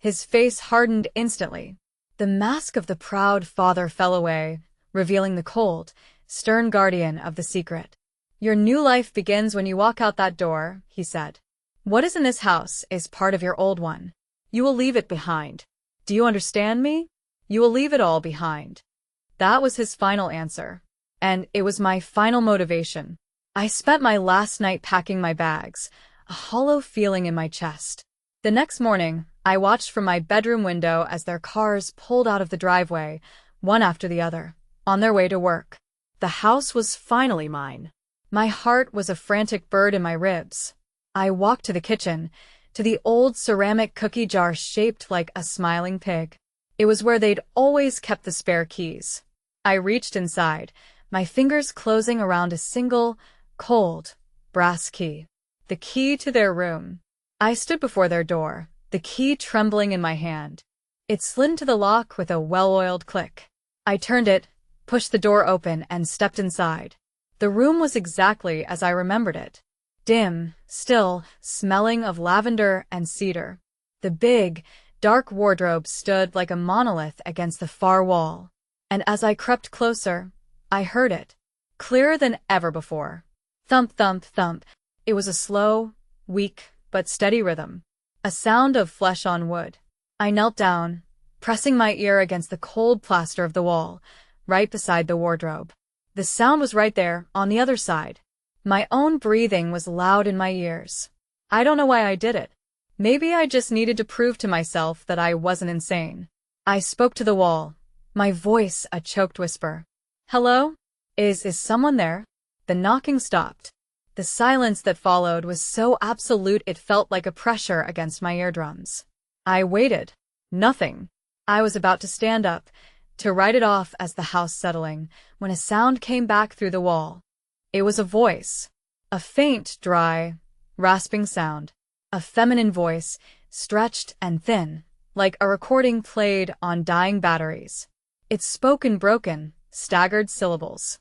His face hardened instantly. The mask of the proud father fell away, revealing the cold, stern guardian of the secret. "Your new life begins when you walk out that door," he said. "What is in this house is part of your old one. You will leave it behind. Do you understand me? You will leave it all behind." That was his final answer. And it was my final motivation. I spent my last night packing my bags, a hollow feeling in my chest. The next morning, I watched from my bedroom window as their cars pulled out of the driveway, one after the other, on their way to work. The house was finally mine. My heart was a frantic bird in my ribs. I walked to the kitchen, to the old ceramic cookie jar shaped like a smiling pig. It was where they'd always kept the spare keys. I reached inside, my fingers closing around a single, cold, brass key. The key to their room. I stood before their door, the key trembling in my hand. It slid into the lock with a well-oiled click. I turned it, pushed the door open, and stepped inside. The room was exactly as I remembered it. Dim, still, smelling of lavender and cedar. The big, dark wardrobe stood like a monolith against the far wall. And as I crept closer, I heard it, clearer than ever before. Thump, thump, thump. It was a slow, weak, but steady rhythm. A sound of flesh on wood. I knelt down, pressing my ear against the cold plaster of the wall, right beside the wardrobe. The sound was right there, on the other side. My own breathing was loud in my ears. I don't know why I did it. Maybe I just needed to prove to myself that I wasn't insane. I spoke to the wall, my voice a choked whisper. "Hello? Is someone there?" The knocking stopped. The silence that followed was so absolute it felt like a pressure against my eardrums. I waited. Nothing. I was about to stand up, to write it off as the house settling, when a sound came back through the wall. It was a voice. A faint, dry, rasping sound. A feminine voice, stretched and thin, like a recording played on dying batteries. It spoke in broken, staggered syllables.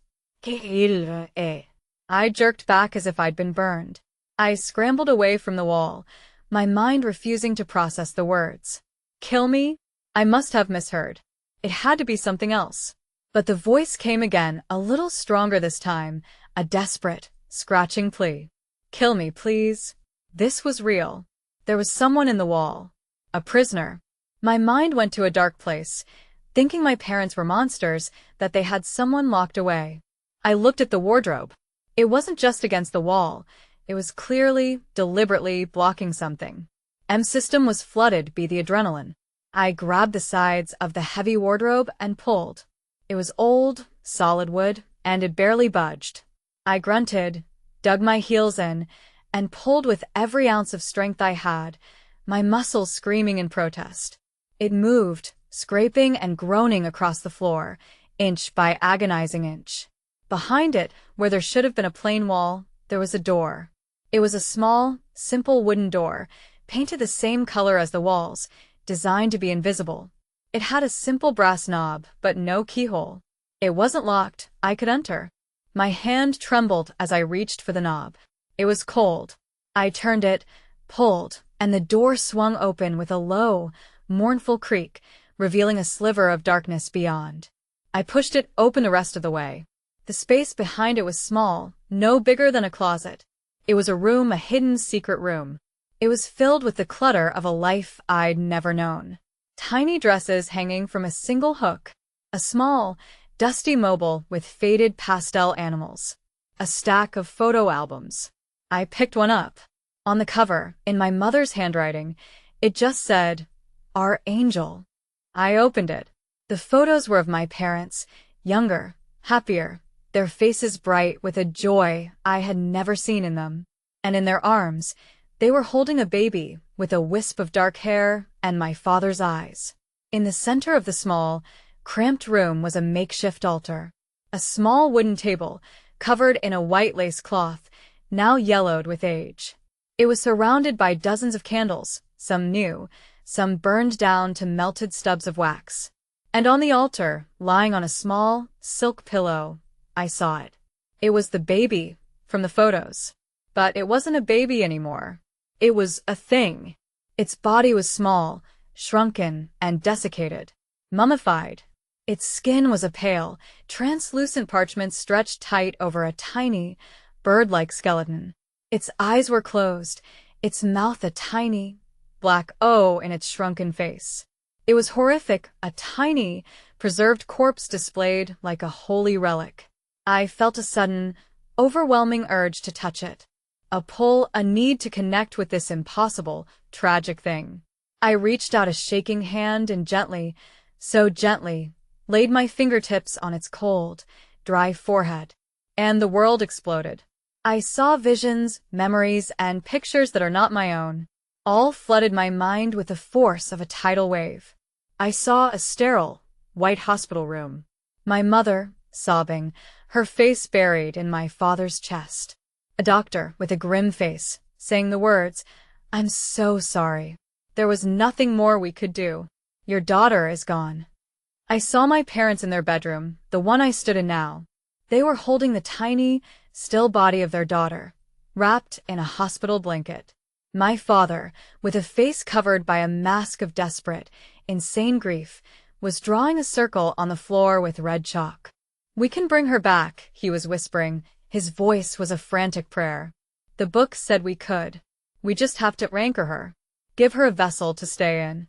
I jerked back as if I'd been burned. I scrambled away from the wall, my mind refusing to process the words. "Kill me?" I must have misheard. It had to be something else. But the voice came again, a little stronger this time, a desperate, scratching plea. "Kill me, please." This was real. There was someone in the wall. A prisoner. My mind went to a dark place, thinking my parents were monsters, that they had someone locked away. I looked at the wardrobe. It wasn't just against the wall. It was clearly, deliberately blocking something. M-system was flooded by the adrenaline. I grabbed the sides of the heavy wardrobe and pulled. It was old, solid wood, and it barely budged. I grunted, dug my heels in, and pulled with every ounce of strength I had, my muscles screaming in protest. It moved, scraping and groaning across the floor, inch by agonizing inch. Behind it, where there should have been a plain wall, there was a door. It was a small, simple wooden door, painted the same color as the walls, designed to be invisible. It had a simple brass knob, but no keyhole. It wasn't locked. I could enter. My hand trembled as I reached for the knob. It was cold. I turned it, pulled, and the door swung open with a low, mournful creak, revealing a sliver of darkness beyond. I pushed it open the rest of the way. The space behind it was small, no bigger than a closet. It was a room, a hidden secret room. It was filled with the clutter of a life I'd never known. Tiny dresses hanging from a single hook. A small, dusty mobile with faded pastel animals. A stack of photo albums. I picked one up. On the cover, in my mother's handwriting, it just said, "Our Angel." I opened it. The photos were of my parents, younger, happier, their faces bright with a joy I had never seen in them. And in their arms, they were holding a baby with a wisp of dark hair and my father's eyes. In the center of the small, cramped room was a makeshift altar. A small wooden table, covered in a white lace cloth, now yellowed with age. It was surrounded by dozens of candles, some new, some burned down to melted stubs of wax. And on the altar, lying on a small, silk pillow, I saw it. It was the baby from the photos. But it wasn't a baby anymore. It was a thing. Its body was small, shrunken and desiccated, mummified. Its skin was a pale, translucent parchment stretched tight over a tiny, bird-like skeleton. Its eyes were closed, its mouth a tiny, black O in its shrunken face. It was horrific, a tiny, preserved corpse displayed like a holy relic. I felt a sudden, overwhelming urge to touch it. A pull, a need to connect with this impossible, tragic thing. I reached out a shaking hand and gently, so gently, laid my fingertips on its cold, dry forehead. And the world exploded. I saw visions, memories, and pictures that are not my own. All flooded my mind with the force of a tidal wave. I saw a sterile, white hospital room. My mother, sobbing, her face buried in my father's chest. A doctor, with a grim face, saying the words, "I'm so sorry. There was nothing more we could do. Your daughter is gone." I saw my parents in their bedroom, the one I stood in now. They were holding the tiny, still body of their daughter, wrapped in a hospital blanket. My father, with a face covered by a mask of desperate, insane grief, was drawing a circle on the floor with red chalk. "We can bring her back," he was whispering. His voice was a frantic prayer. "The book said we could. We just have to anchor her. Give her a vessel to stay in."